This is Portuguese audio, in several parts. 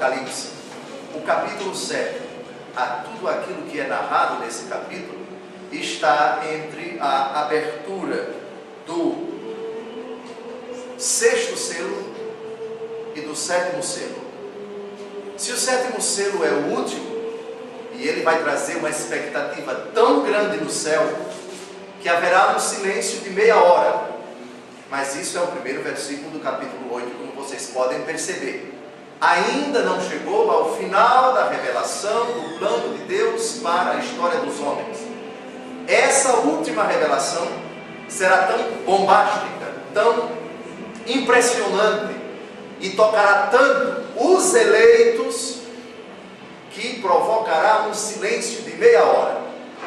Apocalipse, o capítulo 7, tudo aquilo que é narrado nesse capítulo, está entre a abertura do 6º selo e do 7º selo. Se o 7º selo é o último, e ele vai trazer uma expectativa tão grande no céu, que haverá um silêncio de meia hora. Mas isso é o primeiro versículo do capítulo 8, como vocês podem perceber. Ainda não chegou ao final da revelação do plano de Deus para a história dos homens. Essa última revelação será tão bombástica, tão impressionante, e tocará tanto os eleitos, que provocará um silêncio de meia hora.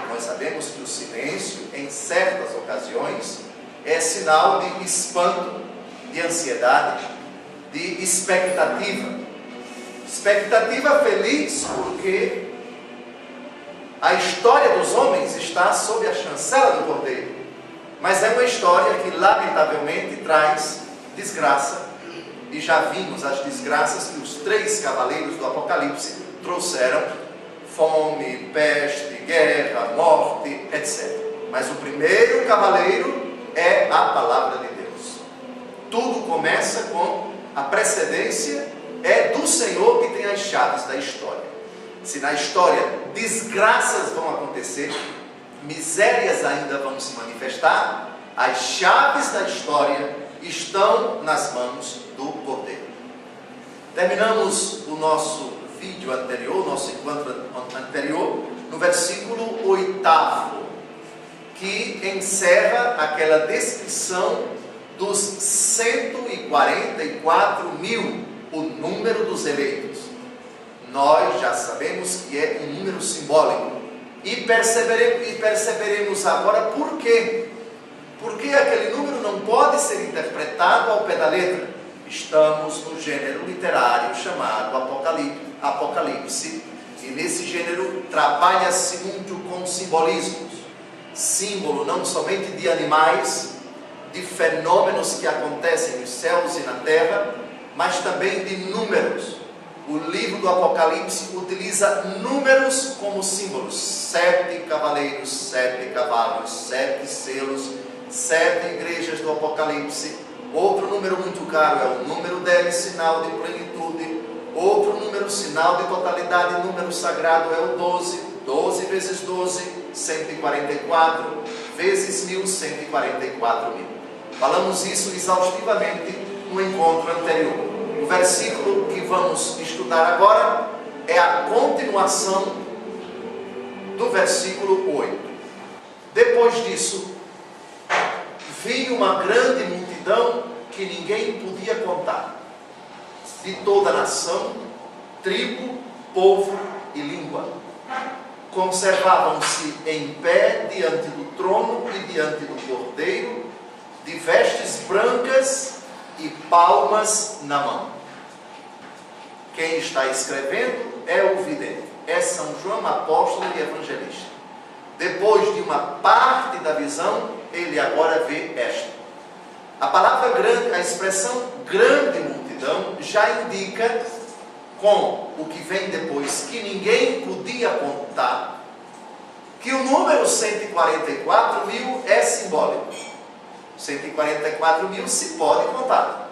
Nós sabemos que o silêncio, em certas ocasiões, é sinal de espanto, de ansiedade, de expectativa. Expectativa feliz, porque a história dos homens está sob a chancela do Cordeiro. Mas é uma história que, lamentavelmente, traz desgraça. E já vimos as desgraças que os 3 cavaleiros do Apocalipse trouxeram: fome, peste, guerra, morte, etc. Mas o primeiro cavaleiro é a palavra de Deus. Tudo começa com a precedência, é do Senhor que tem as chaves da história. Se na história desgraças vão acontecer, misérias ainda vão se manifestar, as chaves da história estão nas mãos do Cordeiro. Terminamos o nosso vídeo anterior, nosso encontro anterior, no versículo 8º, que encerra aquela descrição dos 144 mil, o número dos eleitos. Nós já sabemos que é um número simbólico, e perceberemos agora por quê. Porque aquele número não pode ser interpretado ao pé da letra. Estamos no gênero literário chamado Apocalipse, e nesse gênero trabalha-se muito com simbolismos. Símbolo não somente de animais, de fenômenos que acontecem nos céus e na terra, mas também de números. O livro do Apocalipse utiliza números como símbolos: 7 cavaleiros, 7 cavalos, 7 selos, 7 igrejas do Apocalipse. Outro número muito caro é o número 10, sinal de plenitude. Outro número, sinal de totalidade, número sagrado é o 12. 12 vezes 12, 144, vezes 1000, 144 mil. Falamos isso exaustivamente no encontro anterior. O versículo que vamos estudar agora é a continuação do versículo 8. Depois disso, vi uma grande multidão que ninguém podia contar, de toda nação, tribo, povo e língua. Conservavam-se em pé diante do trono e diante do Cordeiro, de vestes brancas e palmas na mão. Quem está escrevendo é o vidente, é São João, apóstolo e evangelista. Depois de uma parte da visão, ele agora vê esta. A palavra grande, a expressão grande multidão, já indica, com o que vem depois, que ninguém podia contar, que o número 144 mil é simbólico. 144 mil se pode contar.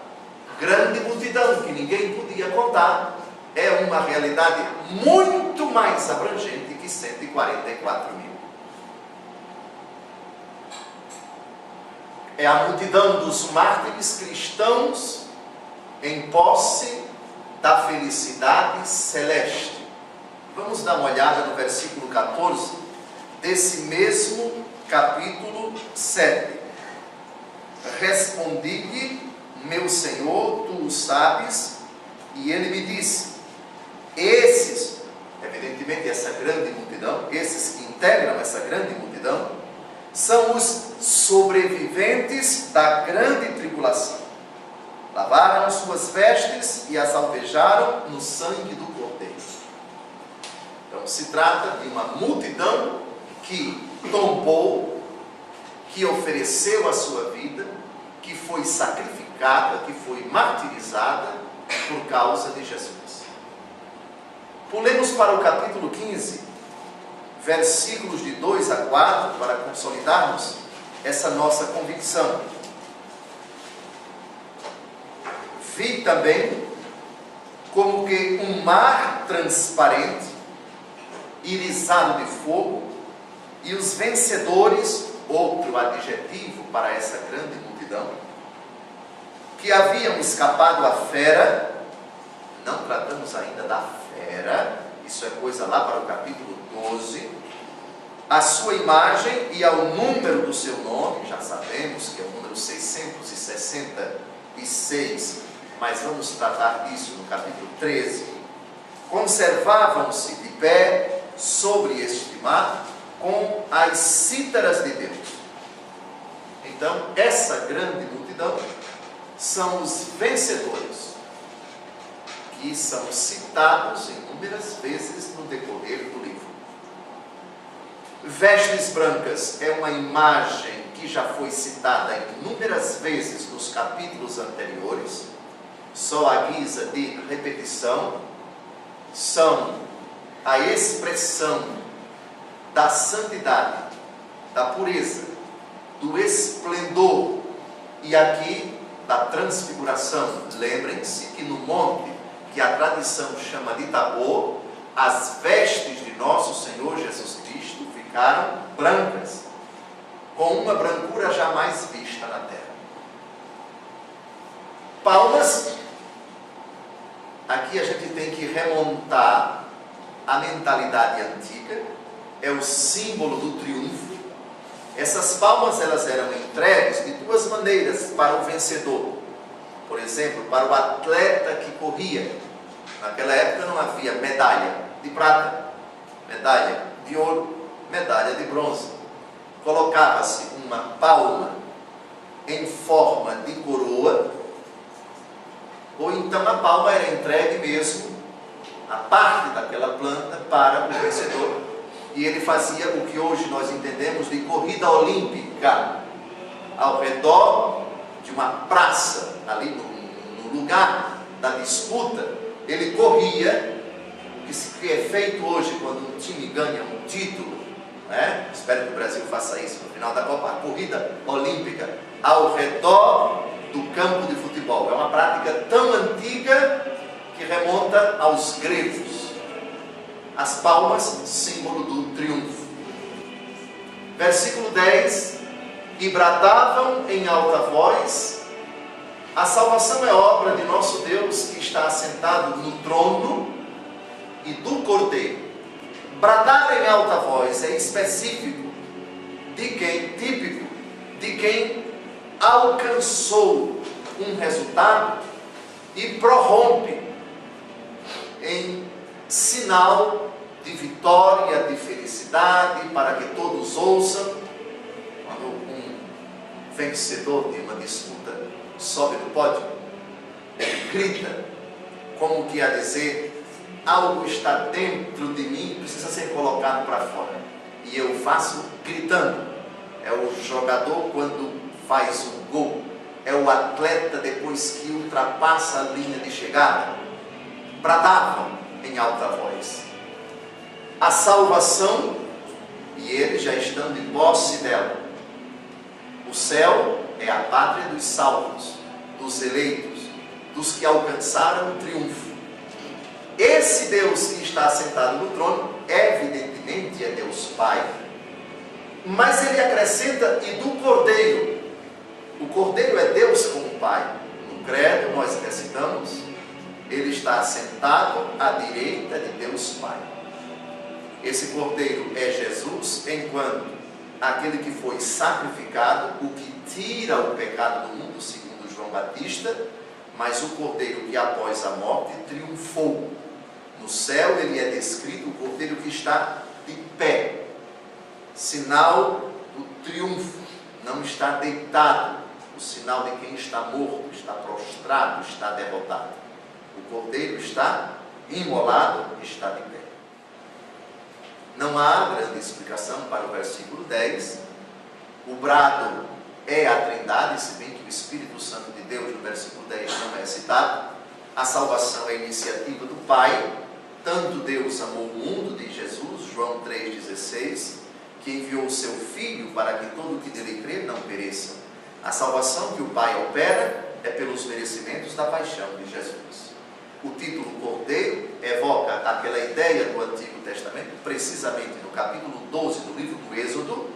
Grande multidão que ninguém podia contar é uma realidade muito mais abrangente que 144 mil. É a multidão dos mártires cristãos em posse da felicidade celeste. Vamos dar uma olhada no versículo 14 desse mesmo capítulo 7. Respondi-lhe, meu Senhor, tu o sabes. E ele me disse: esses, evidentemente essa grande multidão, esses que integram essa grande multidão, são os sobreviventes da grande tribulação. Lavaram suas vestes e as alvejaram no sangue do Cordeiro. Então se trata de uma multidão que tombou, que ofereceu a sua vida, que foi sacrificada, que foi martirizada por causa de Jesus. Pulemos para o capítulo 15, versículos de 2 a 4, para consolidarmos essa nossa convicção. Vi também como que um mar transparente, irisado de fogo, e os vencedores, outro adjetivo para essa grande multidão, que haviam escapado à fera. Não tratamos ainda da fera, isso é coisa lá para o capítulo 12, a sua imagem e ao número do seu nome, já sabemos que é o número 666, mas vamos tratar disso no capítulo 13, conservavam-se de pé sobre este mar com as cítaras de Deus. Então, essa grande multidão são os vencedores, que são citados inúmeras vezes no decorrer do livro. Vestes brancas é uma imagem que já foi citada inúmeras vezes nos capítulos anteriores, só à guisa de repetição. São a expressão da santidade, da pureza, do esplendor e aqui da transfiguração. Lembrem-se que no monte que a tradição chama de Tabor, as vestes de nosso Senhor Jesus Cristo ficaram brancas, com uma brancura jamais vista na terra. Palmas, aqui a gente tem que remontar a mentalidade antiga, é o símbolo do triunfo. Essas palmas elas eram entregues de duas maneiras para o vencedor. Por exemplo, para o atleta que corria. Naquela época não havia medalha de prata, medalha de ouro, medalha de bronze. Colocava-se uma palma em forma de coroa, ou então a palma era entregue mesmo, a parte daquela planta, para o vencedor. E ele fazia o que hoje nós entendemos de corrida olímpica, ao redor de uma praça, ali no lugar da disputa. Ele corria, que é feito hoje quando um time ganha um título, né? Espero que o Brasil faça isso no final da Copa, a corrida olímpica ao redor do campo de futebol. É uma prática tão antiga que remonta aos gregos. As palmas, símbolo do triunfo. Versículo 10: e bradavam em alta voz: a salvação é obra de nosso Deus, que está assentado no trono e do Cordeiro. Bradar em alta voz é específico de quem, típico de quem alcançou um resultado e prorrompe em sinal de vitória, de felicidade, para que todos ouçam. Quando um vencedor de uma disputa sobe no pódio, ele grita, como que a dizer: algo está dentro de mim, precisa ser colocado para fora. E eu faço gritando. É o jogador quando faz um gol, é o atleta depois que ultrapassa a linha de chegada. Bradavam em alta voz. A salvação, e eles já estão de posse dela. O céu é a pátria dos salvos, dos eleitos, dos que alcançaram o triunfo. Esse Deus que está assentado no trono, evidentemente é Deus Pai, mas ele acrescenta: e do Cordeiro. O Cordeiro é Deus como Pai. No credo nós recitamos: ele está assentado à direita de Deus Pai. Esse Cordeiro é Jesus, enquanto aquele que foi sacrificado, o que tira o pecado do mundo, segundo João Batista, mas o Cordeiro que após a morte triunfou. No céu ele é descrito o Cordeiro que está de pé, sinal do triunfo, não está deitado, o sinal de quem está morto, está prostrado, está derrotado. O Cordeiro está imolado, está de pé. Não há grande explicação para o versículo 10. O brado é a Trindade, se bem que o Espírito Santo de Deus no versículo 10 não é citado. A salvação é a iniciativa do Pai, tanto Deus amou o mundo, diz Jesus, João 3,16, que enviou o seu Filho para que todo o que nele crê não pereça. A salvação que o Pai opera é pelos merecimentos da paixão de Jesus. O título Cordeiro evoca aquela ideia do Antigo Testamento, precisamente no capítulo 12 do livro do Êxodo,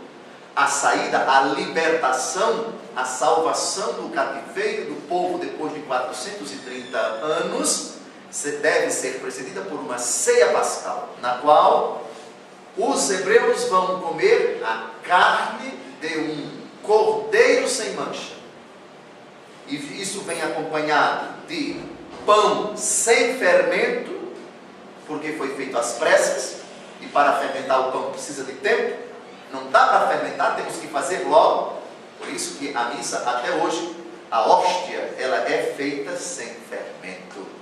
a saída, a libertação, a salvação do cativeiro do povo depois de 430 anos, deve ser precedida por uma ceia pascal, na qual os hebreus vão comer a carne de um cordeiro sem mancha. E isso vem acompanhado de pão sem fermento, porque foi feito às pressas, e para fermentar o pão precisa de tempo. Não dá para fermentar, temos que fazer logo. Por isso que a missa, até hoje, a hóstia, ela é feita sem fermento.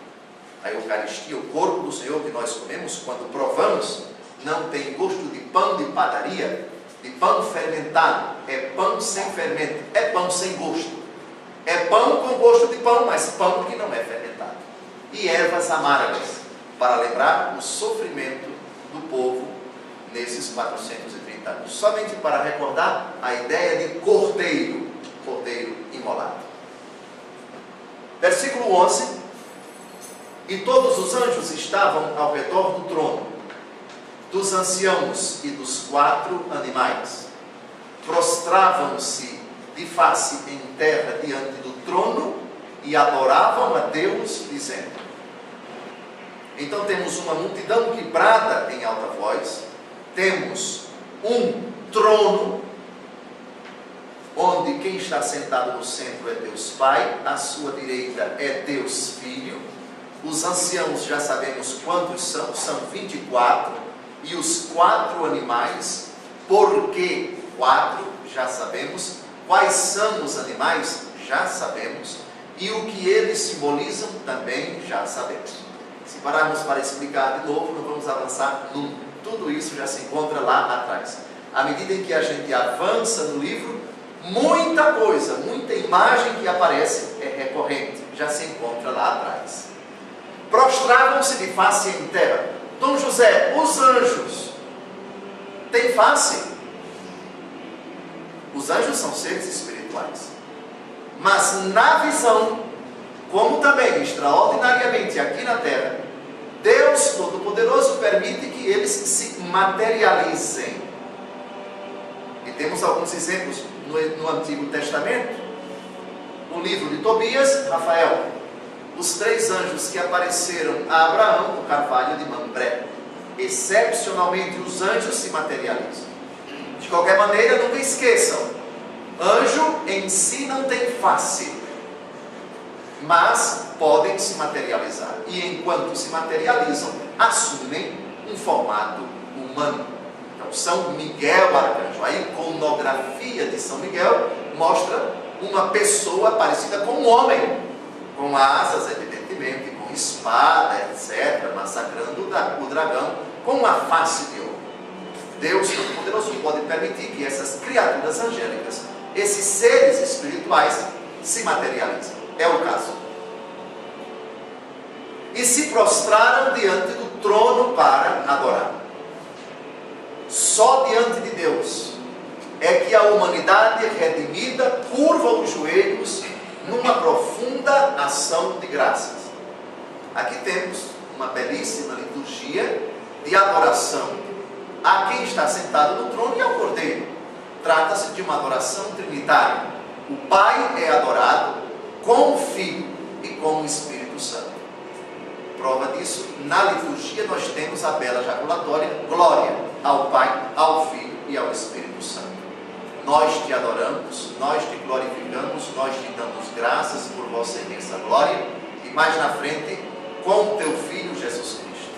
A Eucaristia, o corpo do Senhor que nós comemos, quando provamos, não tem gosto de pão de padaria, de pão fermentado. É pão sem fermento, é pão sem gosto. É pão com gosto de pão, mas pão que não é fermentado. E ervas amargas, para lembrar o sofrimento do povo nesses 430 anos. Somente para recordar a ideia de cordeiro, cordeiro imolado. Versículo 11. E todos os anjos estavam ao redor do trono, dos anciãos e dos 4 animais. Prostravam-se de face em terra diante do trono e adoravam a Deus, dizendo. Então temos uma multidão que brada em alta voz, temos um trono, onde quem está sentado no centro é Deus Pai, à sua direita é Deus Filho, os anciãos já sabemos quantos são 24, e os 4 animais, por que 4? Já sabemos. Quais são os animais? Já sabemos. E o que eles simbolizam? Também já sabemos. Se pararmos para explicar de novo, não vamos avançar nunca. Tudo isso já se encontra lá atrás. À medida em que a gente avança no livro, muita coisa, muita imagem que aparece é recorrente, já se encontra lá atrás. Prostravam-se de face em terra. Dom José, os anjos têm face? Os anjos são seres espirituais. Mas na visão, como também extraordinariamente aqui na terra, Deus Todo-Poderoso permite que eles se materializem. E temos alguns exemplos no Antigo Testamento. O livro de Tobias, Rafael. Os 3 anjos que apareceram a Abraão no carvalho de Mambré. Excepcionalmente, os anjos se materializam. De qualquer maneira, nunca esqueçam, anjo em si não tem face, mas podem se materializar. E enquanto se materializam, assumem um formato humano. Então, São Miguel Arcanjo, a iconografia de São Miguel mostra uma pessoa parecida com um homem, com asas, evidentemente, com espada, etc., massacrando o dragão, com uma face de ouro. Deus Todo-Poderoso pode permitir que essas criaturas angélicas, esses seres espirituais, se materializem. É o caso. E se prostraram diante do trono para adorar. Só diante de Deus é que a humanidade redimida curva os joelhos numa profunda ação de graças. Aqui temos uma belíssima liturgia de adoração a quem está sentado no trono e ao Cordeiro. Trata-se de uma adoração trinitária. O Pai é adorado com o Filho e com o Espírito Santo. Prova disso, na liturgia nós temos a bela jaculatória, glória ao Pai, ao Filho e ao Espírito Santo. Nós te adoramos, nós te glorificamos, nós te damos graças por vossa imensa glória. E mais na frente, com teu Filho Jesus Cristo.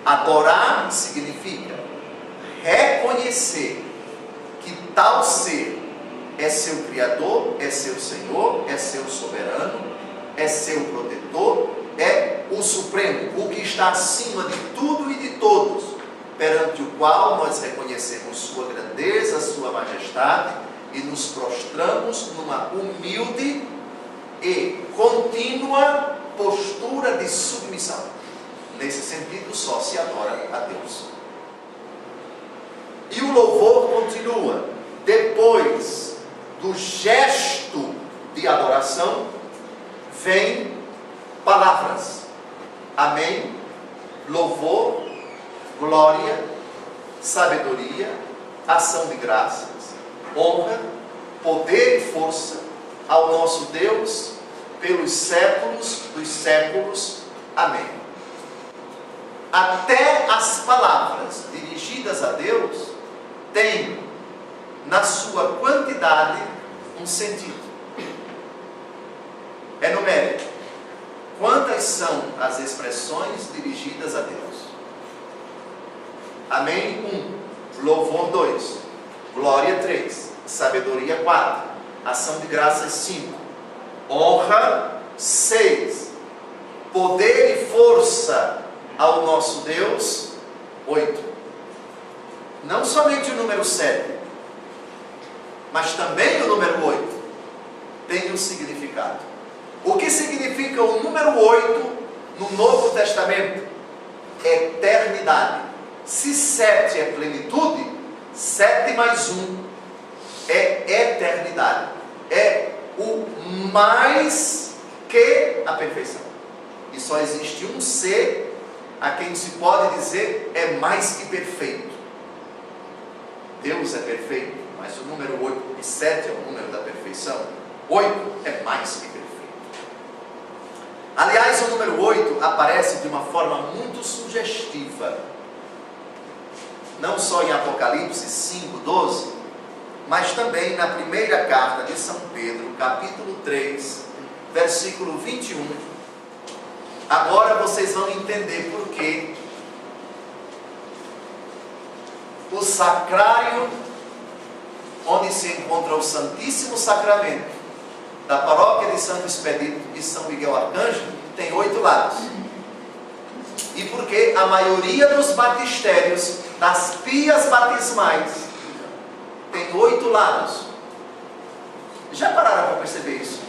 Adorar significa reconhecer que tal ser é seu Criador, é seu Senhor, é seu soberano, é seu protetor, é o Supremo, o que está acima de tudo e de todos, perante o qual nós reconhecemos sua grandeza, sua majestade e nos prostramos numa humilde e contínua postura de submissão. Nesse sentido, só se adora a Deus. E o louvor continua. Depois do gesto de adoração, vem palavras. Amém, louvor, glória, sabedoria, ação de graças, honra, poder e força ao nosso Deus pelos séculos dos séculos. Amém. Até as palavras dirigidas a Deus têm, na sua quantidade, um sentido. Enumere. Quantas são as expressões dirigidas a Deus? Amém? 1. Louvor 2. Glória 3. Sabedoria 4. Ação de graças 5. Honra 6. Poder e força ao nosso Deus 8. Não somente o número 7, mas também o número 8 tem um significado. O que significa o número 8 no Novo Testamento? Eternidade. Se 7 é plenitude, 7 mais 1 é eternidade. É o mais que a perfeição. E só existe um ser a quem se pode dizer é mais que perfeito. Deus é perfeito, mas o número 8 e 7 é o número da perfeição. 8 é mais que perfeito. Aliás, o número 8 aparece de uma forma muito sugestiva. Não só em Apocalipse 5:12, mas também na primeira carta de São Pedro, capítulo 3, versículo 21. Agora vocês vão entender por que o sacrário, onde se encontra o Santíssimo Sacramento, da paróquia de Santo Expedito e São Miguel Arcanjo, tem 8 lados. E porque a maioria dos batistérios, das pias batismais, tem 8 lados. Já pararam para perceber isso?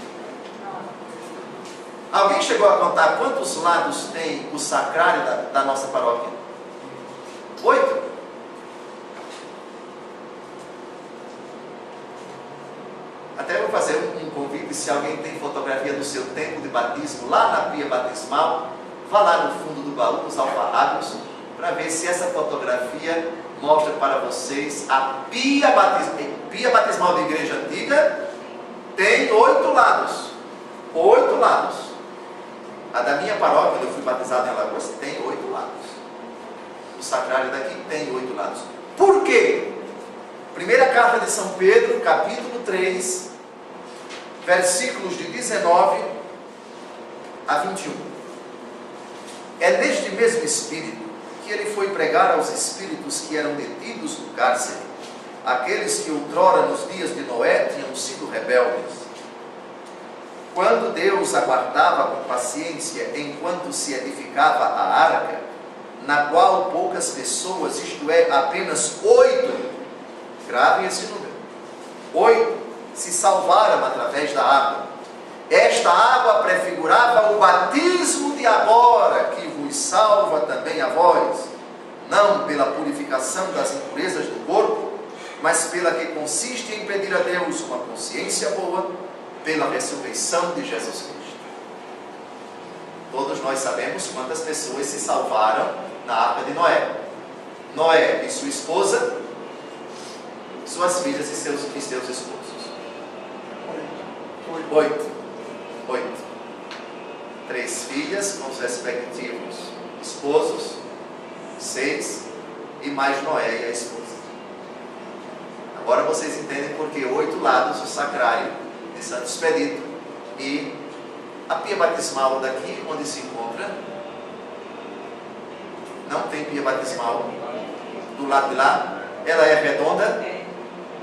Alguém chegou a contar quantos lados tem o sacrário da nossa paróquia? 8. Até vou fazer um convite, se alguém tem fotografia do seu tempo de batismo, lá na pia batismal, vá lá no fundo do baú, nos alfarrábios, para ver se essa fotografia mostra para vocês a pia batismal de igreja antiga. Tem 8 lados. 8 lados. A da minha paróquia, quando eu fui batizado em Alagoas, tem 8 lados. O sacrário daqui tem 8 lados. Por quê? Primeira carta de São Pedro, capítulo 3, versículos de 19 a 21. É neste mesmo Espírito que ele foi pregar aos espíritos que eram detidos no cárcere, aqueles que outrora nos dias de Noé tinham sido rebeldes. Quando Deus aguardava com paciência enquanto se edificava a arca, na qual poucas pessoas, isto é, apenas 8, gravem esse número, 8 se salvaram através da água. Esta água prefigurava o batismo de agora, que vos salva também a vós, não pela purificação das impurezas do corpo, mas pela que consiste em pedir a Deus uma consciência boa, pela ressurreição de Jesus Cristo. Todos nós sabemos quantas pessoas se salvaram na arca de Noé. Noé e sua esposa, suas filhas e seus esposos. 8. 3 filhas com os respectivos esposos, 6, e mais Noé e a esposa. Agora vocês entendem porque 8 lados o sacrário de Santo Expedito e a pia batismal daqui onde se encontra. Não tem pia batismal do lado de lá. Ela é redonda?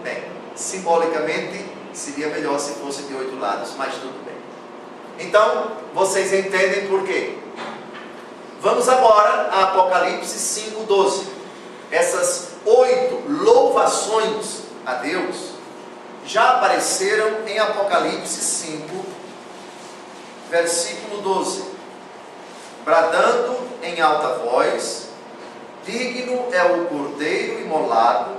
Bem, simbolicamente seria melhor se fosse de 8 lados, mas tudo bem. Então, vocês entendem por quê. Vamos agora a Apocalipse 5:12. Essas 8 louvações a Deus já apareceram em Apocalipse 5, versículo 12. bradando em alta voz: digno é o Cordeiro imolado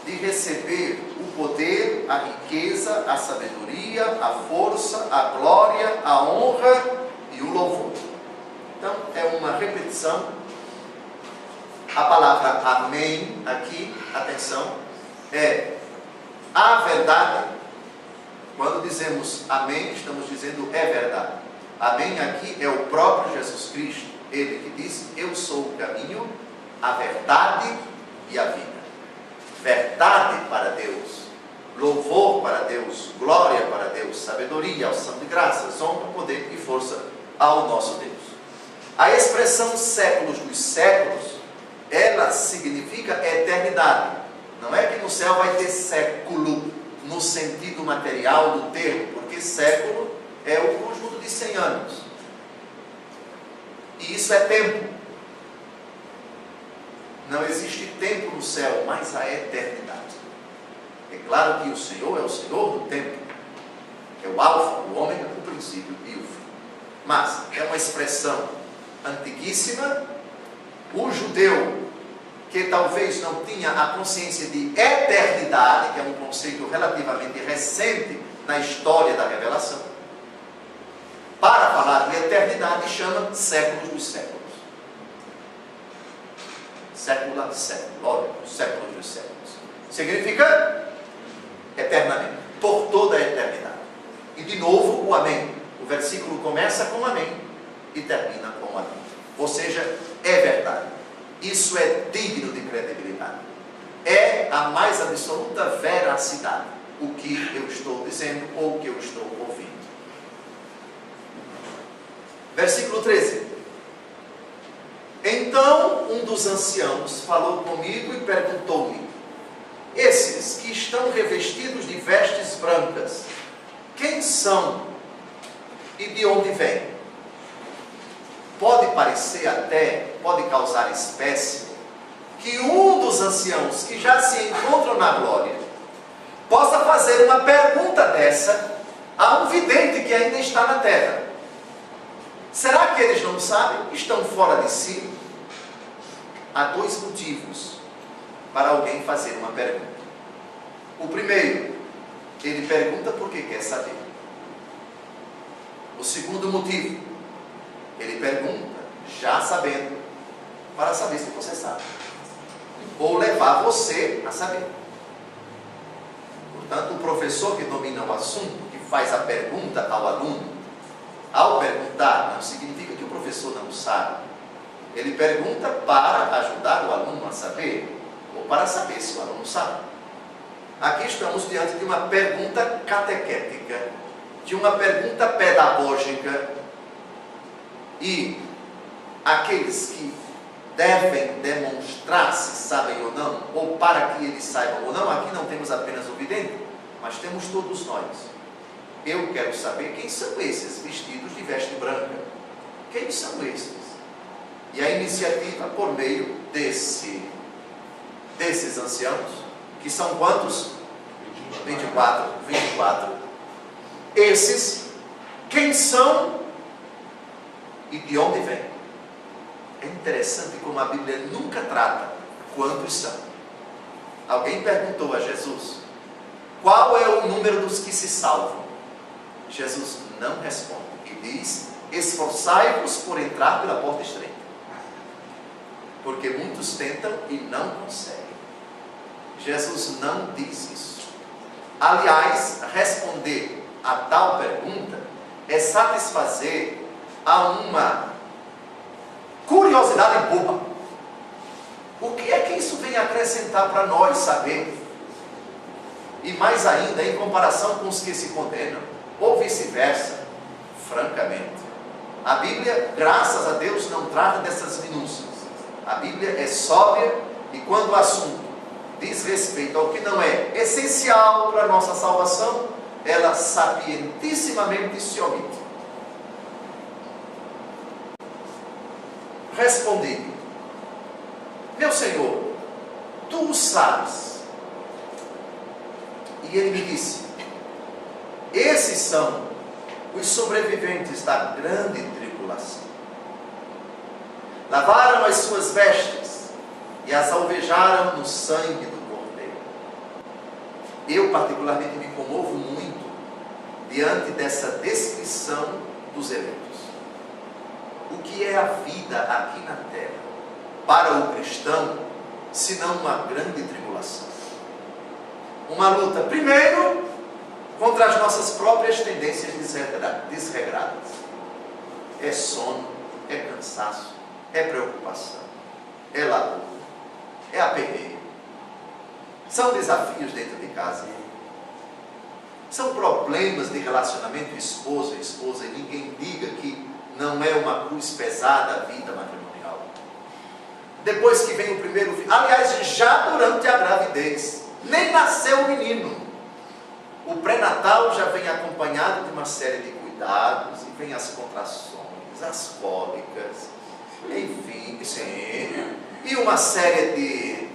de receber o poder, a riqueza, a sabedoria, a força, a glória, a honra e o louvor. Então, é uma repetição. A palavra amém aqui, atenção, é a verdade. Quando dizemos amém, estamos dizendo é verdade. Amém aqui é o próprio Jesus Cristo, ele que diz: eu sou o caminho, a verdade e a vida. Verdade para Deus, louvor para Deus, glória para Deus, sabedoria, ação de graças, honra, poder e força ao nosso Deus. A expressão séculos dos séculos, ela significa eternidade. Não é que no céu vai ter século no sentido material do termo, porque século é o conjunto de 100 anos. E isso é tempo. Não existe tempo no céu, mas a eternidade. É claro que o Senhor é o Senhor do tempo. É o alfa, o ômega, o princípio e o fim. Mas é uma expressão antiguíssima. O judeu, que talvez não tinha a consciência de eternidade, que é um conceito relativamente recente na história da revelação, para falar de eternidade, chama séculos dos séculos. Século, século, séculos dos séculos. Significa eternamente, por toda a eternidade. E de novo o amém. O versículo começa com amém e termina com amém. Ou seja, é verdade. Isso é digno de credibilidade. É a mais absoluta veracidade o que eu estou dizendo ou o que eu estou ouvindo. Versículo 13. Então um dos anciãos falou comigo e perguntou-me: esses que estão revestidos de vestes brancas, quem são e de onde vêm? Pode parecer até, pode causar espécie, que um dos anciãos que já se encontram na glória possa fazer uma pergunta dessa a um vidente que ainda está na terra. Será que eles não sabem? Estão fora de si? Há dois motivos para alguém fazer uma pergunta. O primeiro, ele pergunta porque quer saber. O segundo motivo, ele pergunta, já sabendo, para saber se você sabe. Ou levar você a saber. Portanto, o professor que domina o assunto, que faz a pergunta ao aluno, ao perguntar, não significa que o professor não sabe. Ele pergunta para ajudar o aluno a saber, ou para saber se o aluno sabe. Aqui estamos diante de uma pergunta catequética, de uma pergunta pedagógica, e aqueles que devem demonstrar se sabem ou não, ou para que eles saibam ou não, aqui não temos apenas o vidente, mas temos todos nós. Eu quero saber quem são esses vestidos de veste branca. Quem são esses? E a iniciativa por meio desses anciãos, que são quantos? 24. Esses, quem são e de onde vêm? É interessante como a Bíblia nunca trata quantos são. Alguém perguntou a Jesus: qual é o número dos que se salvam? Jesus não responde e diz: esforçai-vos por entrar pela porta estreita, porque muitos tentam e não conseguem. Jesus não diz isso. Aliás, responder a tal pergunta é satisfazer a uma curiosidade boba. O que é que isso vem acrescentar para nós saber? E mais ainda, em comparação com os que se condenam, ou vice-versa. Francamente, a Bíblia, graças a Deus, não trata dessas minúcias. A Bíblia é sóbria, e quando o assunto diz respeito ao que não é essencial para a nossa salvação, ela sapientissimamente se omite. Respondi: meu Senhor, tu o sabes. E ele me disse: esses são os sobreviventes da grande tribulação. Lavaram as suas vestes e as alvejaram no sangue do Cordeiro. Eu particularmente me comovo muito diante dessa descrição dos eleitos. O que é a vida aqui na terra para o cristão, senão uma grande tribulação? Uma luta, primeiro, contra as nossas próprias tendências desregradas. É sono, é cansaço, é preocupação, é labuta, é aperreio. São desafios dentro de casa. São problemas de relacionamento esposo e esposa, e ninguém diga que não é uma cruz pesada a vida matrimonial. Depois que vem o primeiro filho, aliás, já durante a gravidez, nem nasceu o menino. O pré-natal já vem acompanhado de uma série de cuidados, e vem as contrações, as cólicas, enfim, sim, e uma série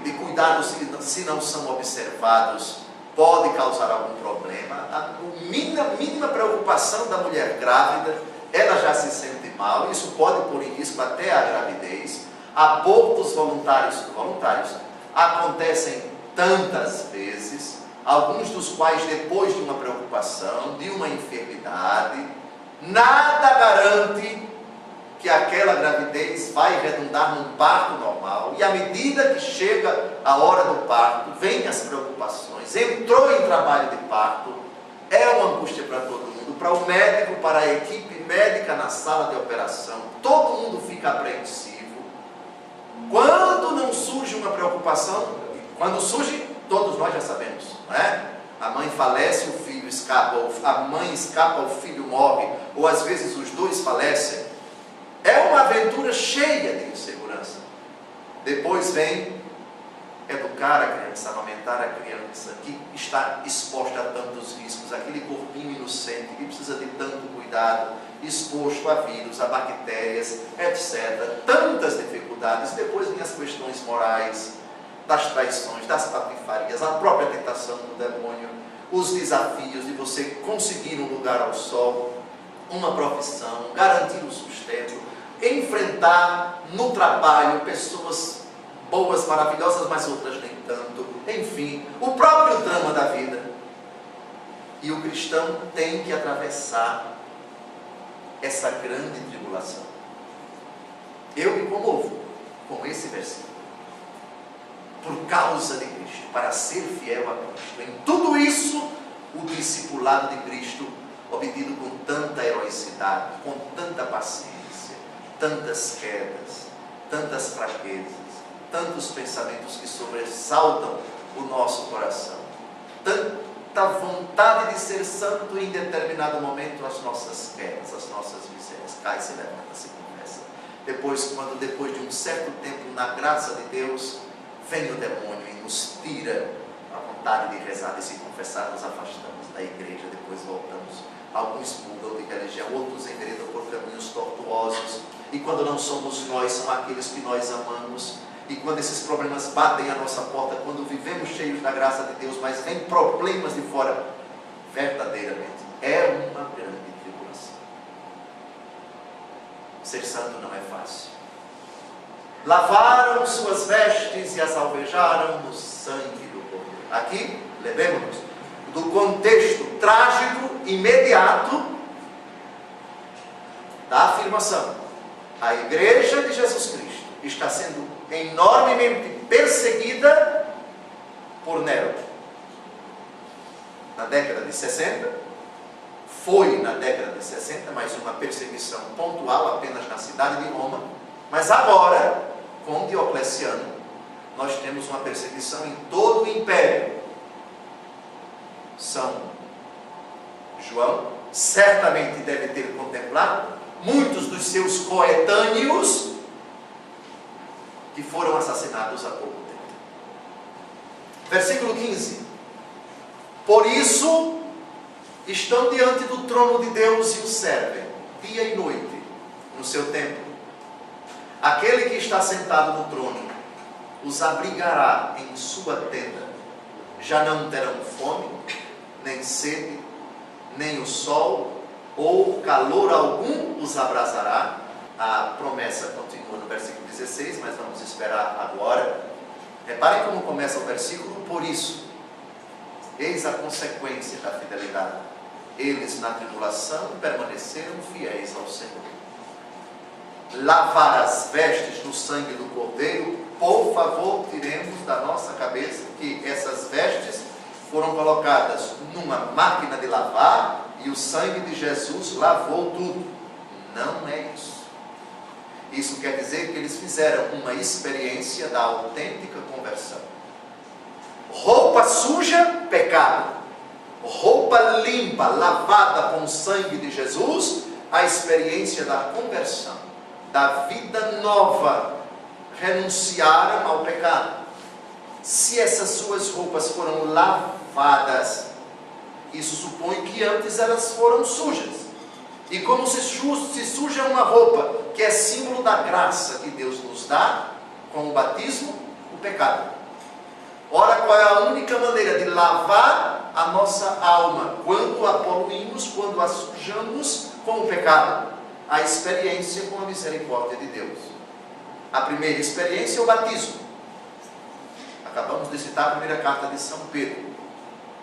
de cuidados que, se não são observados, pode causar algum problema. A mínima preocupação da mulher grávida, ela já se sente mal, isso pode pôr em risco até a gravidez. Abortos voluntários acontecem tantas vezes, alguns dos quais depois de uma preocupação, de uma enfermidade. Nada garante que aquela gravidez vai redundar num parto normal, e à medida que chega a hora do parto, vem as preocupações, entrou em trabalho de parto, é uma angústia para todo mundo, para o médico, para a equipe médica na sala de operação, todo mundo fica apreensivo. Quando não surge uma preocupação, quando surge, todos nós já sabemos, não é? A mãe falece, o filho escapa, ou a mãe escapa, o filho morre, ou às vezes os dois falecem. É uma aventura cheia de insegurança. Depois vem educar a criança, amamentar a criança, que está exposta a tantos riscos, aquele corpinho inocente, que precisa de tanto cuidado, exposto a vírus, a bactérias, etc. Tantas dificuldades. Depois vem as questões morais, das traições, das patifarias, a própria tentação do demônio, os desafios de você conseguir um lugar ao sol, uma profissão, garantir o sustento, enfrentar no trabalho pessoas boas, maravilhosas, mas outras nem tanto, enfim, o próprio drama da vida. E o cristão tem que atravessar essa grande tribulação. Eu me comovo com esse versículo. Por causa de Cristo, para ser fiel a Cristo. Em tudo isso, o discipulado de Cristo, obtido com tanta heroicidade, com tanta paciência, tantas quedas, tantas fraquezas, tantos pensamentos que sobressaltam o nosso coração, tanta vontade de ser santo, e em determinado momento as nossas quedas, as nossas misérias, cai, se levanta, se confessa. Depois de um certo tempo na graça de Deus, vem o demônio e nos tira a vontade de rezar, de se confessar, nos afastamos da igreja, depois voltamos. Alguns mudam de religião, outros enveredam por caminhos tortuosos, e quando não somos nós, são aqueles que nós amamos. E quando esses problemas batem à nossa porta, quando vivemos cheios da graça de Deus, mas vem problemas de fora, verdadeiramente é uma grande tribulação. Ser santo não é fácil. Lavaram suas vestes e as alvejaram no sangue do Cordeiro. Aqui, lembremos-nos do contexto trágico, imediato, da afirmação. A igreja de Jesus Cristo está sendo enormemente perseguida por Nero. Na década de 60, foi na década de 60, mas uma perseguição pontual apenas na cidade de Roma. Mas agora, com Diocleciano, nós temos uma perseguição em todo o império. São João certamente deve ter contemplado muitos dos seus coetâneos que foram assassinados há pouco tempo. Versículo 15. Por isso estão diante do trono de Deus e o servem, dia e noite, no seu templo. Aquele que está sentado no trono os abrigará em sua tenda. Já não terão fome, nem sede, nem o sol ou calor algum os abrasará. A promessa continua. continua no versículo 16, mas vamos esperar agora. Reparem como começa o versículo: por isso, eis a consequência da fidelidade. Eles na tribulação permaneceram fiéis ao Senhor. Lavar as vestes no sangue do Cordeiro, por favor, tiremos da nossa cabeça que essas vestes foram colocadas numa máquina de lavar e o sangue de Jesus lavou tudo. Não é isso. Isso quer dizer que eles fizeram uma experiência da autêntica conversão. Roupa suja, pecado. Roupa limpa, lavada com o sangue de Jesus, a experiência da conversão, da vida nova. Renunciaram ao pecado. Se essas suas roupas foram lavadas, isso supõe que antes elas foram sujas. E como se suja uma roupa, que é símbolo da graça que Deus nos dá, com o batismo, o pecado. Ora, qual é a única maneira de lavar a nossa alma quando a poluímos, quando a sujamos com o pecado? A experiência com a misericórdia de Deus. A primeira experiência é o batismo. Acabamos de citar a primeira carta de São Pedro.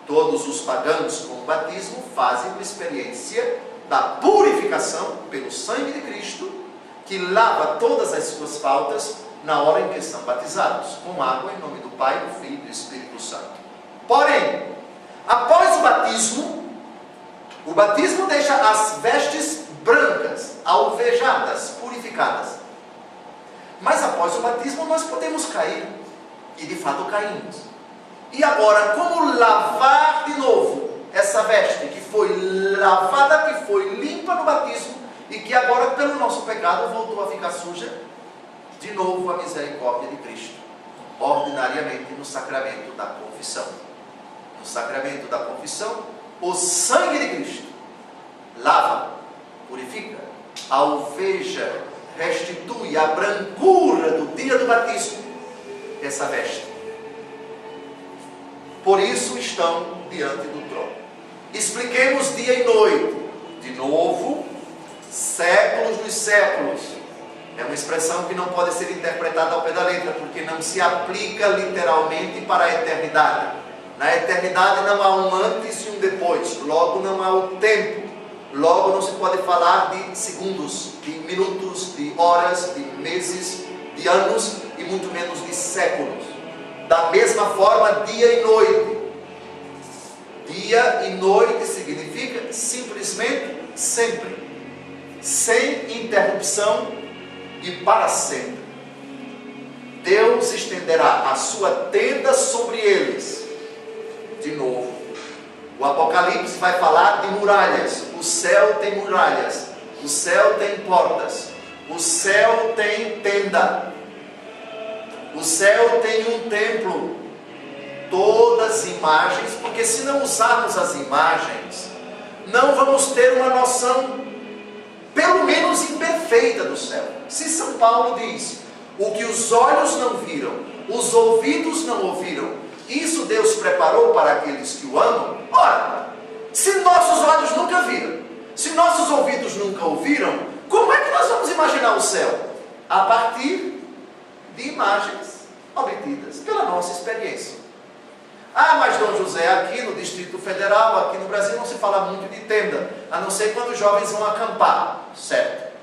Todos os pagãos com o batismo fazem uma experiência da purificação pelo sangue de Cristo, que lava todas as suas faltas na hora em que são batizados, com água em nome do Pai, do Filho e do Espírito Santo. Porém, após o batismo deixa as vestes brancas, alvejadas, purificadas. Mas após o batismo nós podemos cair, e de fato caímos. E agora, como lavar de novo essa veste que foi lavada, que foi limpa no batismo, e que agora pelo nosso pecado voltou a ficar suja? De novo a misericórdia de Cristo, ordinariamente no sacramento da confissão. No sacramento da confissão, o sangue de Cristo lava, purifica, alveja, restitui a brancura do dia do batismo, essa veste. Por isso estão diante do trono. Expliquemos dia e noite. De novo, séculos dos séculos. É uma expressão que não pode ser interpretada ao pé da letra, porque não se aplica literalmente para a eternidade. Na eternidade não há um antes e um depois, logo não há o tempo. Logo não se pode falar de segundos, de minutos, de horas, de meses, de anos e muito menos de séculos. Da mesma forma, dia e noite. Dia e noite significa simplesmente sempre, sem interrupção e para sempre. Deus estenderá a sua tenda sobre eles. De novo, o Apocalipse vai falar de muralhas. O céu tem muralhas, o céu tem portas, o céu tem tenda, o céu tem um templo. Todas imagens, porque se não usarmos as imagens, não vamos ter uma noção, pelo menos imperfeita, do céu. Se São Paulo diz, o que os olhos não viram, os ouvidos não ouviram, isso Deus preparou para aqueles que o amam. Ora, se nossos olhos nunca viram, se nossos ouvidos nunca ouviram, como é que nós vamos imaginar o céu? A partir de imagens obtidas pela nossa experiência. Ah, mas Dom José, aqui no Distrito Federal, aqui no Brasil, não se fala muito de tenda, a não ser quando os jovens vão acampar, certo?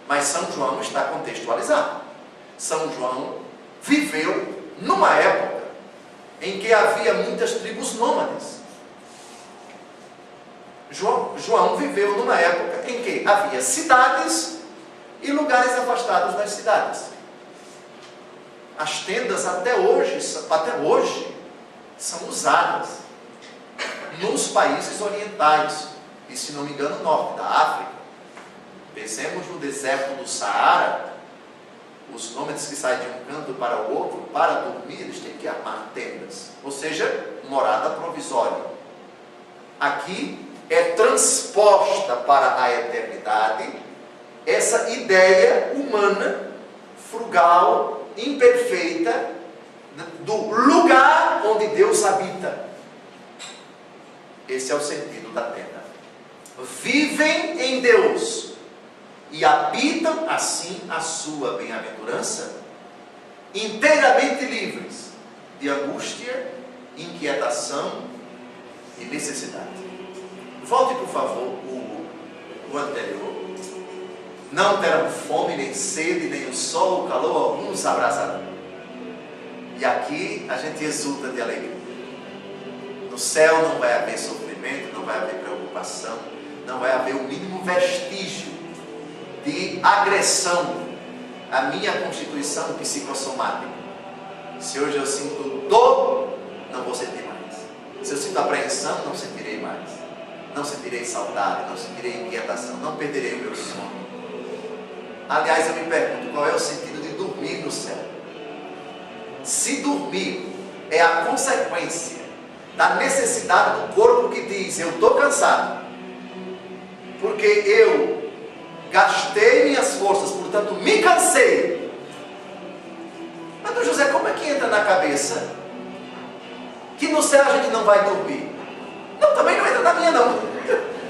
Mas São João está contextualizado. São João viveu numa época em que havia muitas tribos nômades. João viveu numa época em que havia cidades e lugares afastados das cidades. As tendas até hoje são usadas nos países orientais e, se não me engano, norte da África. Pensemos no deserto do Saara. Os nômades que saem de um canto para o outro, para dormir, eles têm que armar tendas, ou seja, morada provisória. Aqui é transposta para a eternidade essa ideia humana, frugal, imperfeita, do lugar onde Deus habita. Esse é o sentido da tenda. Vivem em Deus e habitam assim a sua bem-aventurança, inteiramente livres de angústia, inquietação e necessidade. Volte, por favor, o anterior. Não terão fome, nem sede, nem o sol, o calor algum os abrasarão. E aqui a gente exulta de alegria. No céu não vai haver sofrimento, não vai haver preocupação, não vai haver o mínimo vestígio de agressão à minha constituição psicossomática. Se hoje eu sinto dor, não vou sentir mais. Se eu sinto apreensão, não sentirei mais. Não sentirei saudade, não sentirei inquietação, não perderei o meu sono. Aliás, eu me pergunto, qual é o sentido de dormir no céu? Se dormir é a consequência da necessidade do corpo que diz, eu estou cansado, porque eu gastei minhas forças, portanto me cansei. Mas, José, como é que entra na cabeça que no céu a gente não vai dormir? Não, também não entra na minha não.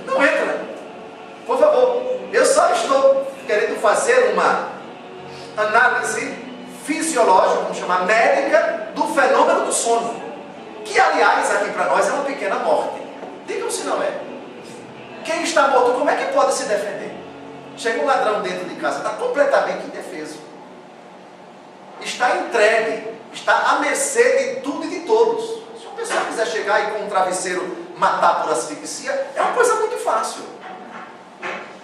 Não entra. Por favor, eu só estou querendo fazer uma análise fisiológica, vamos chamar médica, do fenômeno do sono, que aliás aqui para nós é uma pequena morte. Digam se não é. Quem está morto, como é que pode se defender? Chega um ladrão dentro de casa, está completamente indefeso, está entregue, está à mercê de tudo e de todos. Se uma pessoa quiser chegar e com um travesseiro matar por asfixia, é uma coisa muito fácil.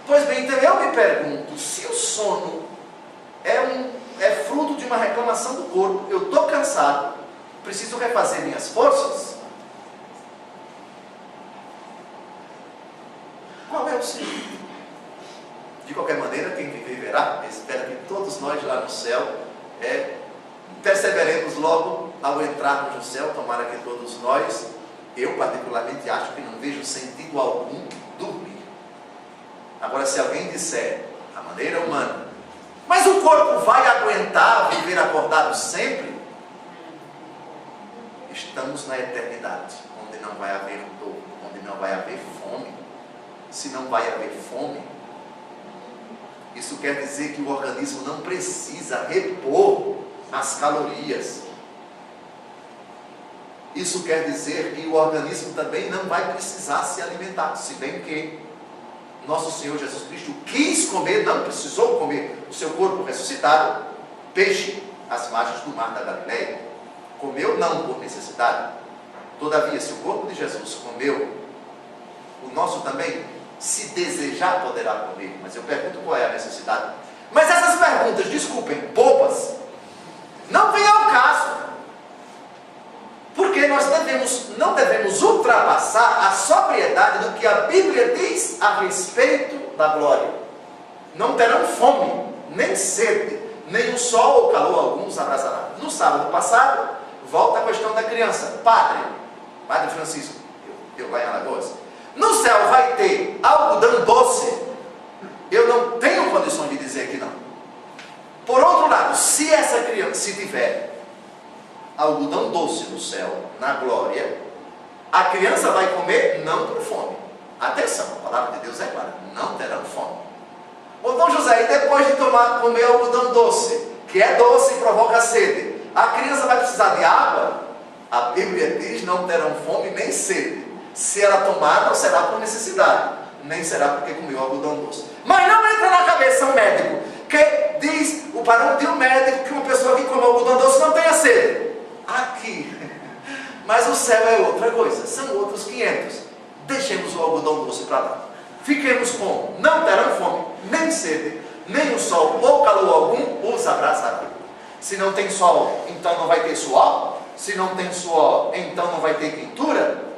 Pois bem, então eu me pergunto, se o sono é fruto de uma reclamação do corpo, eu estou cansado, preciso refazer minhas forças, qual é o sentido? De qualquer maneira, quem viver verá. Espero que todos nós lá no céu perseveremos logo ao entrarmos no céu. Tomara que todos nós, eu particularmente acho que não vejo sentido algum dormir. Agora, se alguém disser, a maneira humana, mas o corpo vai aguentar viver acordado sempre? Estamos na eternidade, onde não vai haver dor, onde não vai haver fome. Se não vai haver fome, isso quer dizer que o organismo não precisa repor as calorias. Isso quer dizer que o organismo também não vai precisar se alimentar, se bem que nosso Senhor Jesus Cristo quis comer, não precisou comer o seu corpo ressuscitado, peixe às margens do mar da Galileia. Comeu não por necessidade. Todavia, se o corpo de Jesus comeu, o nosso também, se desejar, poderá comer. Mas eu pergunto qual é a necessidade. Mas essas perguntas, desculpem, bobas, não vêm ao caso. Porque nós não devemos ultrapassar a sobriedade do que a Bíblia diz a respeito da glória. Não terão fome, nem sede, nem o sol ou calor algum os abrasará. No sábado passado, volta a questão da criança. Padre Francisco, eu lá em Alagoas, no céu vai ter algodão doce? Eu não tenho condições de dizer que não. Por outro lado, se essa criança, se tiver algodão doce no céu, na glória, a criança vai comer não por fome. Atenção, a palavra de Deus é clara, não terão fome. Ô Dom José, e depois de comer algodão doce, que é doce e provoca sede, a criança vai precisar de água? A Bíblia diz, não terão fome nem sede. Se ela tomar, não será por necessidade, nem será porque comeu algodão doce. Mas não entra na cabeça um médico que diz, o parâmetro de um médico, que uma pessoa que come algodão doce não tenha sede. Aqui, mas o céu é outra coisa, são outros 500. Deixemos o algodão doce para lá. Fiquemos com, não terão fome, nem sede, nem o sol ou calor algum os abrasará. Se não tem sol, então não vai ter suor. Se não tem suor, então não vai ter quentura.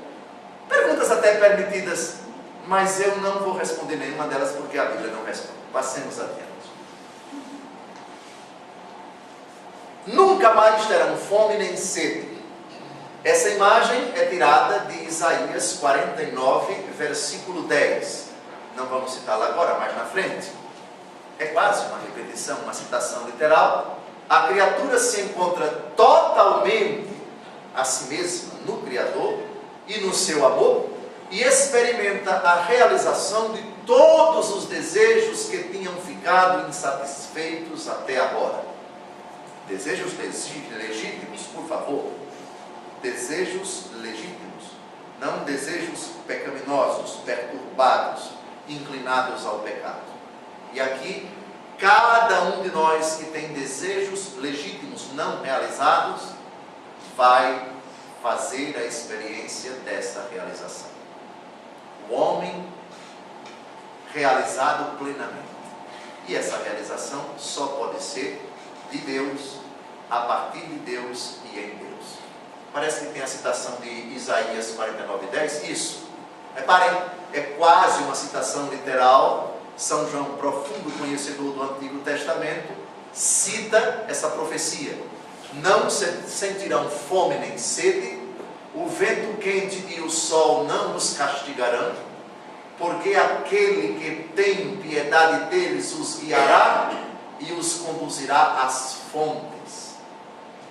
Perguntas até permitidas, mas eu não vou responder nenhuma delas porque a Bíblia não responde. Passemos adiante. Nunca mais terão fome nem sede. Essa imagem é tirada de Isaías 49, versículo 10. Não vamos citá-la agora, mais na frente. É quase uma repetição, uma citação literal. A criatura se encontra totalmente a si mesma no Criador e no seu amor, e experimenta a realização de todos os desejos que tinham ficado insatisfeitos até agora. Desejos legítimos, por favor. Desejos legítimos, não desejos pecaminosos, perturbados, inclinados ao pecado. E aqui, cada um de nós que tem desejos legítimos não realizados, vai fazer a experiência dessa realização. O homem realizado plenamente. E essa realização só pode ser de Deus, a partir de Deus e em Deus. Parece que tem a citação de Isaías 49:10. Isso. Reparem, é quase uma citação literal. São João, profundo conhecedor do Antigo Testamento, cita essa profecia. Não sentirão fome nem sede, o vento quente e o sol não os castigarão, porque aquele que tem piedade deles os guiará e os conduzirá às fontes.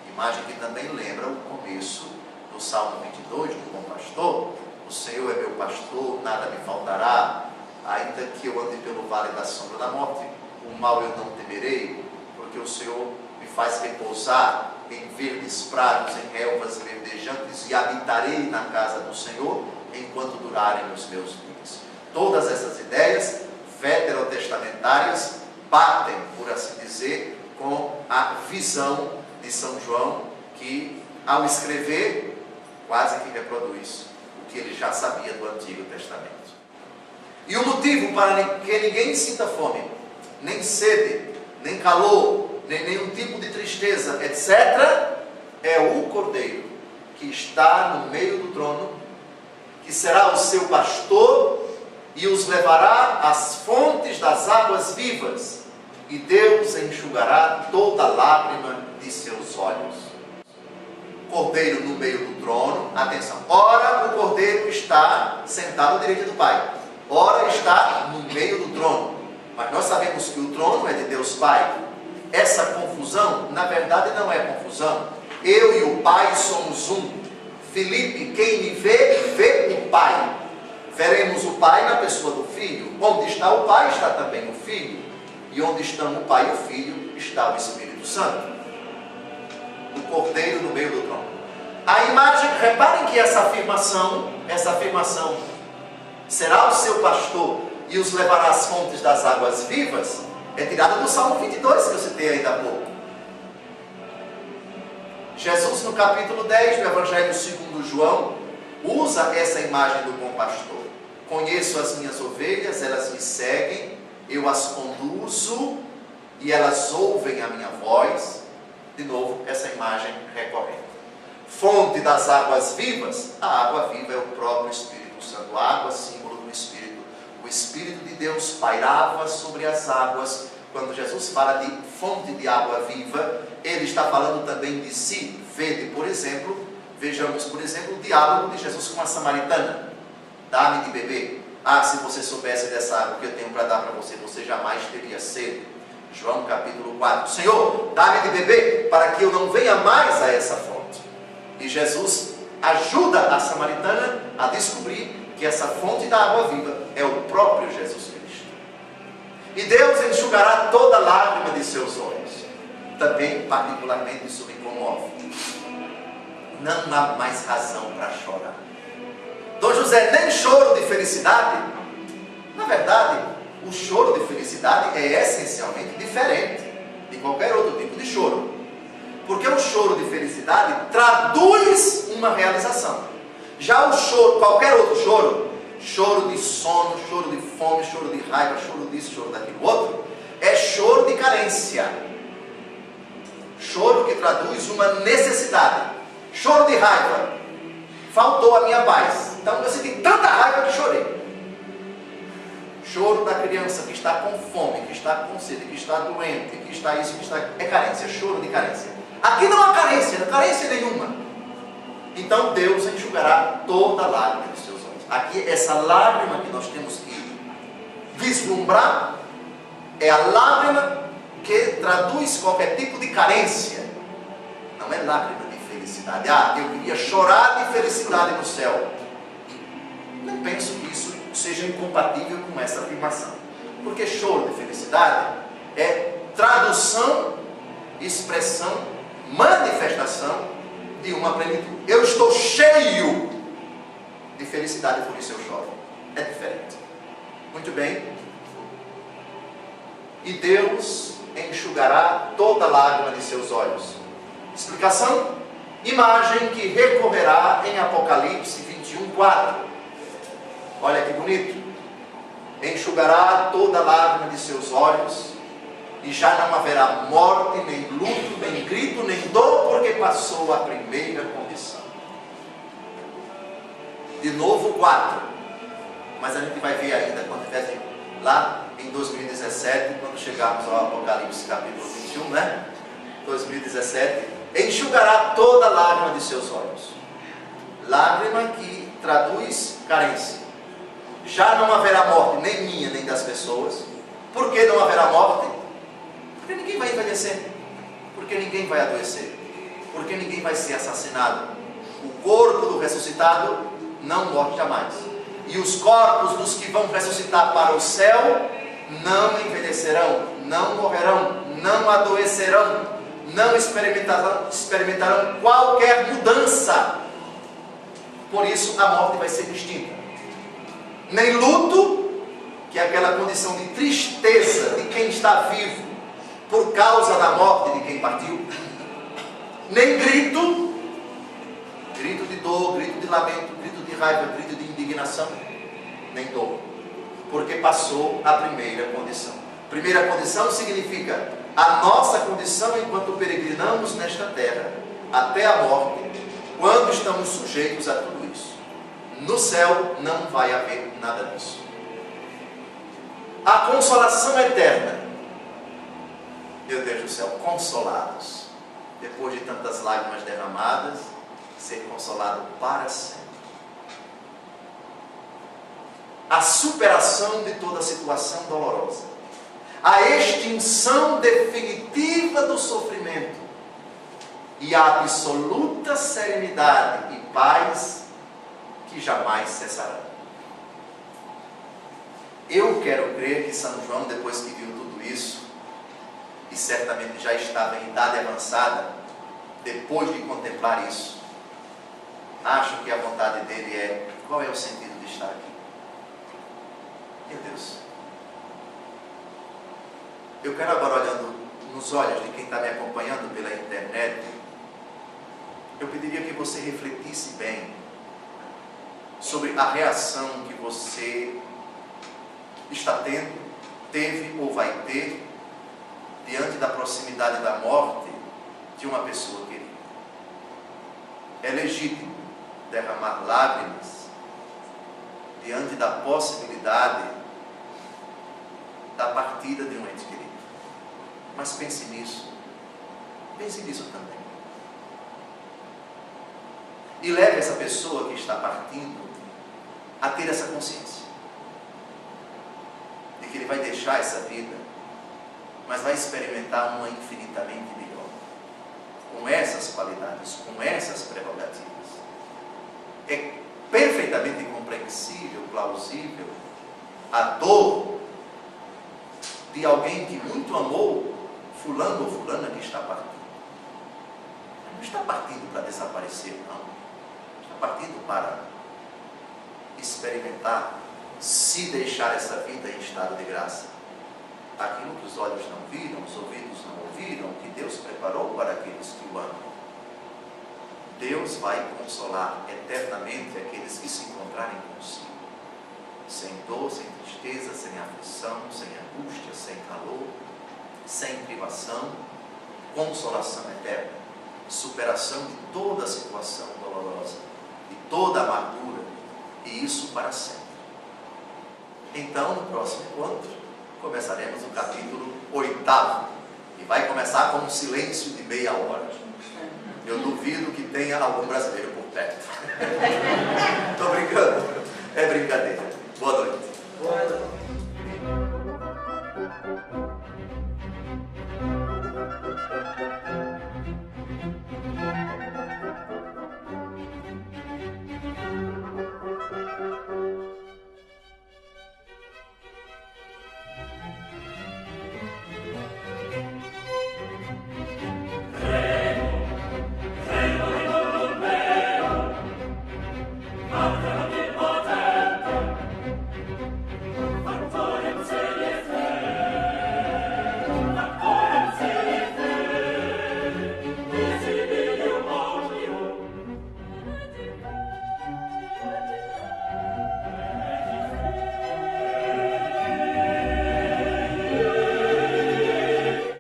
Imagem que também lembra o começo do Salmo 22, do bom pastor. O Senhor é meu pastor, nada me faltará. Ainda que eu ande pelo vale da sombra da morte, o mal eu não temerei, porque o Senhor me faz repousar em verdes prados, em relvas verdejantes, e habitarei na casa do Senhor enquanto durarem os meus dias. Todas essas ideias veterotestamentárias batem, por assim dizer, com a visão de São João, que ao escrever quase que reproduz o que ele já sabia do Antigo Testamento. E o motivo para que ninguém sinta fome, nem sede, nem calor, nem nenhum tipo de tristeza, etc., é o Cordeiro que está no meio do trono, que será o seu pastor e os levará às fontes das águas vivas, e Deus enxugará toda lágrima de seus olhos. Cordeiro no meio do trono, atenção, ora o Cordeiro está sentado à direita do Pai, ora está no meio do trono, mas nós sabemos que o trono é de Deus Pai. Essa confusão, na verdade, não é confusão. Eu e o Pai somos um. Filipe, quem me vê, vê o Pai. Veremos o Pai na pessoa do Filho. Onde está o Pai, está também o Filho. E onde estão o Pai e o Filho, está o Espírito Santo. O Cordeiro no meio do trono. A imagem, reparem que essa afirmação, será o seu pastor e os levará às fontes das águas vivas, é tirada do Salmo 22, que eu citei ainda há pouco. Jesus, no capítulo 10 do Evangelho segundo João, usa essa imagem do bom pastor. Conheço as minhas ovelhas, elas me seguem, eu as conduzo e elas ouvem a minha voz. De novo, essa imagem recorrente. Fonte das águas vivas, a água viva é o próprio Espírito Santo. A água, símbolo do Espírito. O Espírito de Deus pairava sobre as águas. Quando Jesus fala de fonte de água viva, ele está falando também de si. Vejamos, por exemplo, o diálogo de Jesus com a samaritana. Dá-me de beber. Ah, se você soubesse dessa água que eu tenho para dar para você, você jamais teria sede. João capítulo 4. Senhor, dá-me de beber para que eu não venha mais a essa fonte. E Jesus ajuda a samaritana a descobrir que essa fonte da água viva é o próprio Jesus Cristo. E Deus enxugará toda lágrima de seus olhos. Também, particularmente, isso me comove. Não há mais razão para chorar. Dom José, nem choro de felicidade. Na verdade, o choro de felicidade é essencialmente diferente de qualquer outro tipo de choro. Porque o choro de felicidade traduz uma realização. Já o choro, qualquer outro choro, choro de sono, choro de fome, choro de raiva, choro disso, choro daquilo outro, é choro de carência. Choro que traduz uma necessidade. Choro de raiva. Faltou a minha paz. Então eu senti tanta raiva que chorei. Choro da criança que está com fome, que está com sede, que está doente, que está isso, que está... É carência, choro de carência. Aqui não há carência nenhuma. Então Deus enxugará toda lágrima dos seus olhos. Aqui, essa lágrima que nós temos que vislumbrar é a lágrima que traduz qualquer tipo de carência. Não é lágrima de felicidade. Ah, eu queria chorar de felicidade no céu. Não penso que isso seja incompatível com essa afirmação. Porque choro de felicidade é tradução, expressão, manifestação de uma plenitude. Eu estou cheio de felicidade, por isso eu choro. É diferente. Muito bem. E Deus enxugará toda lágrima de seus olhos. Explicação? Imagem que recorrerá em Apocalipse 21:4. Olha que bonito. Enxugará toda lágrima de seus olhos, e já não haverá morte, nem luto, nem grito, nem dor, porque passou a primeira condição. De novo 4. Mas a gente vai ver ainda quando estiver lá em 2017, quando chegarmos ao Apocalipse capítulo 21, né? 2017, enxugará toda lágrima de seus olhos. Lágrima que traduz carência. Já não haverá morte, nem minha, nem das pessoas. Por que não haverá morte? Porque ninguém vai envelhecer. Porque ninguém vai adoecer. Porque ninguém vai ser assassinado. O corpo do ressuscitado não morre jamais. E os corpos dos que vão ressuscitar para o céu não envelhecerão, não morrerão, não adoecerão, não experimentarão qualquer mudança. Por isso a morte vai ser distinta. Nem luto, que é aquela condição de tristeza de quem está vivo por causa da morte de quem partiu. Nem grito, grito de dor, grito de lamento, grito de raiva, grito de indignação, nem dor, porque passou a primeira condição. Primeira condição significa a nossa condição enquanto peregrinamos nesta terra, até a morte, quando estamos sujeitos a tudo isso. No céu não vai haver nada disso. A consolação eterna. Meu Deus do céu, consolados. Depois de tantas lágrimas derramadas, ser consolado para sempre. A superação de toda situação dolorosa. A extinção definitiva do sofrimento. E a absoluta serenidade e paz que jamais cessará. Eu quero crer que São João, depois que viu tudo isso, e certamente já estava em idade avançada, depois de contemplar isso, acho que a vontade dele é: qual é o sentido de estar aqui? Meu Deus. Eu quero agora, olhando nos olhos de quem está me acompanhando pela internet, eu pediria que você refletisse bem sobre a reação que você está tendo, teve ou vai ter diante da proximidade da morte de uma pessoa querida. É legítimo derramar lágrimas diante da possibilidade da partida de um ente querido. Mas pense nisso também. E leve essa pessoa que está partindo a ter essa consciência de que ele vai deixar essa vida, mas vai experimentar uma infinitamente melhor, com essas qualidades, com essas prerrogativas. É perfeitamente compreensível, plausível a dor de alguém que muito amou fulano ou fulana que está partindo. Não está partindo para desaparecer, não. Está partindo para experimentar, se deixar essa vida em estado de graça. Aquilo que os olhos não viram, os ouvidos não ouviram, que Deus preparou para aqueles que o amam. Deus vai consolar eternamente aqueles que se encontrarem consigo, sem dor, sem tristeza, sem aflição, sem angústia, sem calor, sem privação, consolação eterna, superação de toda situação dolorosa, de toda amargura, e isso para sempre. Então, no próximo encontro, começaremos o capítulo 8º, e vai começar com um silêncio de meia hora. Eu duvido que tenha algum brasileiro por perto. Estou brincando, é brincadeira. Boa noite.